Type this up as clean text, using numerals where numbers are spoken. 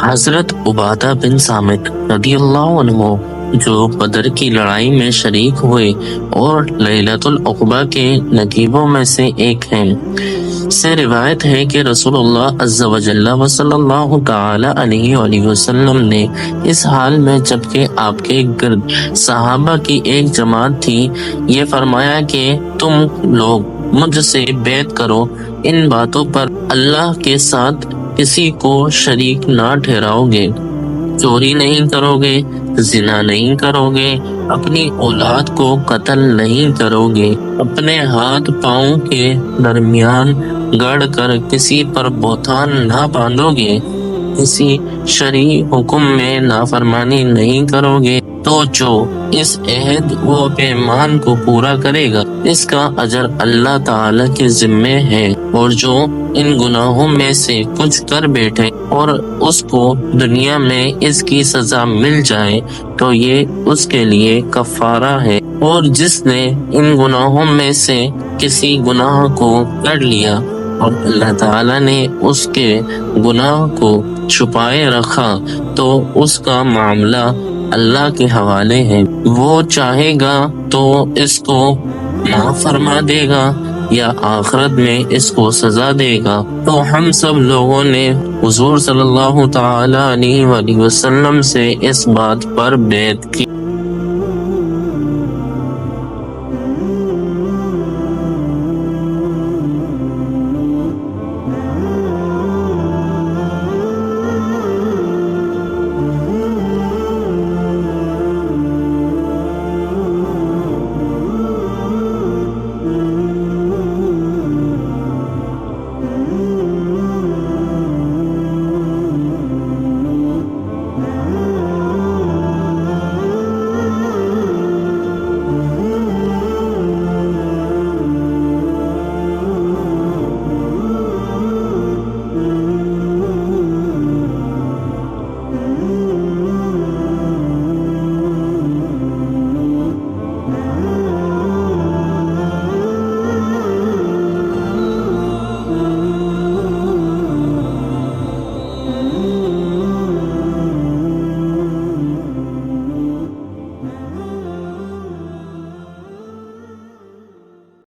حضرت عبادہ بن صامت رضی اللہ عنہ جو بدر کی لڑائی میں شریک ہوئے اور لیلۃ العقبہ کے نقیبوں میں سے ایک ہیں، سے روایت ہے کہ رسول اللہ عز و جل و صلی اللہ تعالی علیہ وآلہ وسلم نے اس حال میں جبکہ آپ کے گرد صحابہ کی ایک جماعت تھی، یہ فرمایا کہ تم لوگ مجھ سے بیعت کرو، ان باتوں پر اللہ کے ساتھ کسی کو شریک نہ ٹھہراؤ گے، چوری نہیں کرو گے، زنا نہیں کرو گے، اپنی اولاد کو قتل نہیں کرو گے، اپنے ہاتھ پاؤں کے درمیان گڑ کر کسی پر بہتان نہ باندھو گے، کسی شرعی حکم میں نافرمانی نہیں کرو گے، تو جو اس عہد و پیمان کو پورا کرے گا اس کا اجر اللہ تعالی کے ذمے ہے، اور جو ان گناہوں میں سے کچھ کر بیٹھے اور اس کو دنیا میں اس کی سزا مل جائے تو یہ اس کے لیے کفارہ ہے، اور جس نے ان گناہوں میں سے کسی گناہ کو کر لیا اور اللہ تعالیٰ نے اس کے گناہ کو چھپائے رکھا تو اس کا معاملہ اللہ کے حوالے ہے، وہ چاہے گا تو اس کو معاف فرما دے گا یا آخرت میں اس کو سزا دے گا۔ تو ہم سب لوگوں نے حضور صلی اللہ تعالی علیہ وآلہ وسلم سے اس بات پر بیعت کی۔